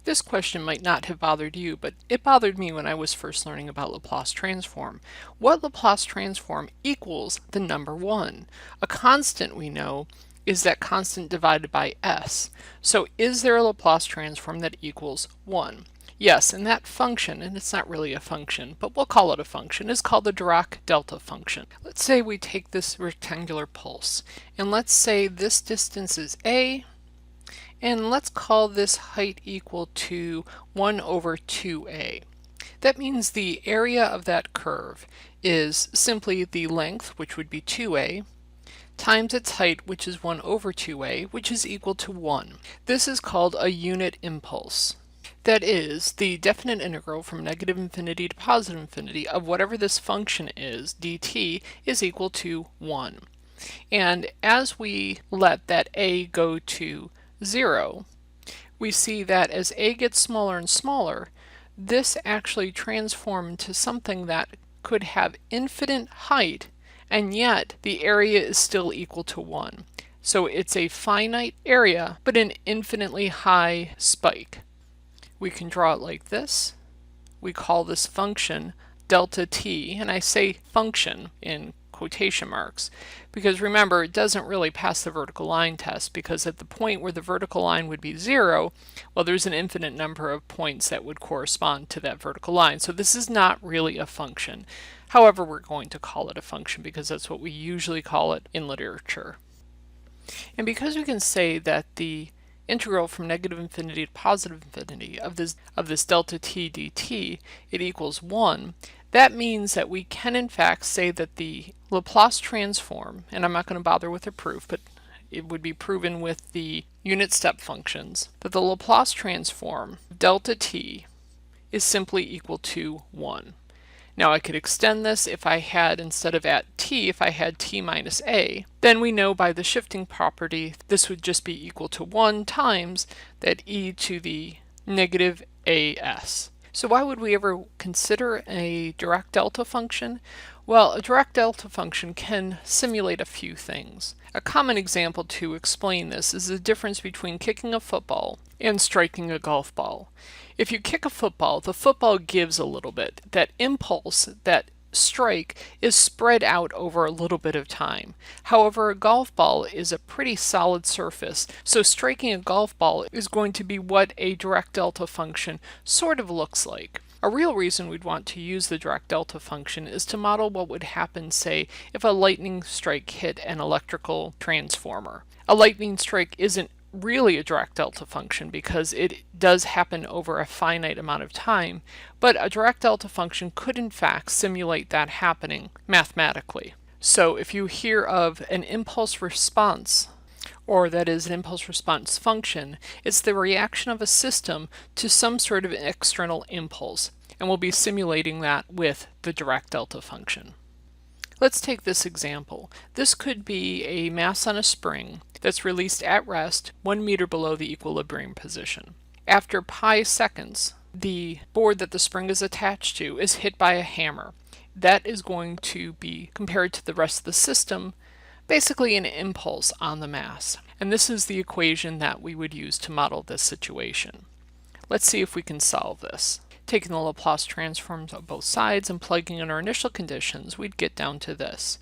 This question might not have bothered you, but it bothered me when I was first learning about Laplace transform. What Laplace transform equals the number 1? A constant, we know, is that constant divided by s. So is there a Laplace transform that equals 1? Yes, and that function, and it's not really a function, but we'll call it a function, is called the Dirac delta function. Let's say we take this rectangular pulse, and let's say this distance is a, and let's call this height equal to 1 over 2a. That means the area of that curve is simply the length, which would be 2a, times its height, which is 1 over 2a, which is equal to 1. This is called a unit impulse. That is, the definite integral from negative infinity to positive infinity of whatever this function is, dt, is equal to 1. And as we let that a go to 0, we see that as a gets smaller and smaller, this actually transforms into something that could have infinite height, and yet the area is still equal to 1. So it's a finite area, but an infinitely high spike. We can draw it like this. We call this function delta t, and I say function in quotation marks because remember, it doesn't really pass the vertical line test, because at the point where the vertical line would be 0, well, there's an infinite number of points that would correspond to that vertical line. So this is not really a function. However, we're going to call it a function because that's what we usually call it in literature. And because we can say that the integral from negative infinity to positive infinity of this delta t dt, it equals 1, that means that we can in fact say that the Laplace transform, and I'm not going to bother with a proof, but it would be proven with the unit step functions, that the Laplace transform delta t is simply equal to 1. Now I could extend this if I had, instead of at t, if I had t minus a, then we know by the shifting property this would just be equal to 1 times that e to the negative as. So why would we ever consider a Dirac delta function? Well, a Dirac delta function can simulate a few things. A common example to explain this is the difference between kicking a football and striking a golf ball. If you kick a football, the football gives a little bit. That impulse, that strike, is spread out over a little bit of time. However, a golf ball is a pretty solid surface, so striking a golf ball is going to be what a Dirac delta function sort of looks like. A real reason we'd want to use the Dirac delta function is to model what would happen, say, if a lightning strike hit an electrical transformer. A lightning strike isn't really a Dirac delta function because it does happen over a finite amount of time, but a Dirac delta function could in fact simulate that happening mathematically. So if you hear of an impulse response, or that is an impulse response function, it's the reaction of a system to some sort of external impulse, and we'll be simulating that with the Dirac delta function. Let's take this example. This could be a mass on a spring that's released at rest 1 meter below the equilibrium position. After pi seconds, the board that the spring is attached to is hit by a hammer. That is going to be compared to the rest of the system, basically an impulse on the mass. And this is the equation that we would use to model this situation. Let's see if we can solve this. Taking the Laplace transforms on both sides and plugging in our initial conditions, we'd get down to this.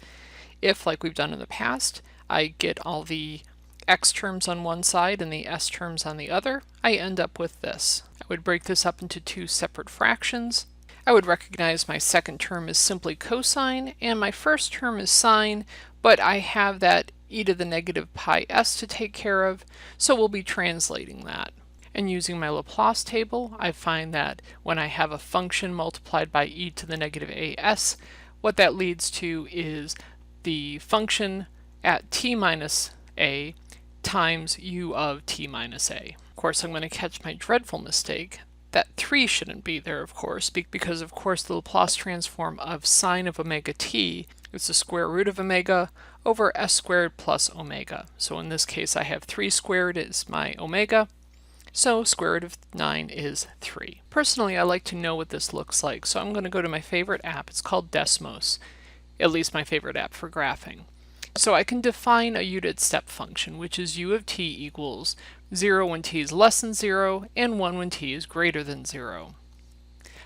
If, like we've done in the past, I get all the x terms on one side and the s terms on the other, I end up with this. I would break this up into two separate fractions. I would recognize my second term is simply cosine, and my first term is sine, but I have that e to the negative pi s to take care of, so we'll be translating that. And using my Laplace table, I find that when I have a function multiplied by e to the negative as, what that leads to is the function at t minus a times u of t minus a. Of course, I'm going to catch my dreadful mistake. That 3 shouldn't be there, of course, because of course the Laplace transform of sine of omega t is the square root of omega over s squared plus omega. So in this case I have 3 squared is my omega, so square root of 9 is 3. Personally, I like to know what this looks like, so I'm going to go to my favorite app. It's called Desmos, at least my favorite app for graphing. So I can define a unit step function, which is u of t equals 0 when t is less than 0, and 1 when t is greater than 0.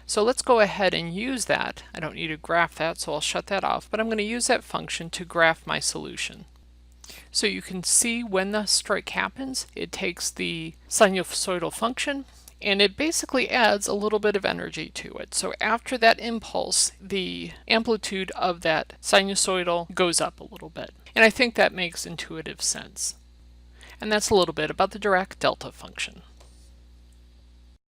So let's go ahead and use that. I don't need to graph that, so I'll shut that off, but I'm going to use that function to graph my solution. So you can see when the strike happens, it takes the sinusoidal function and it basically adds a little bit of energy to it. So after that impulse, the amplitude of that sinusoidal goes up a little bit. And I think that makes intuitive sense. And that's a little bit about the Dirac delta function.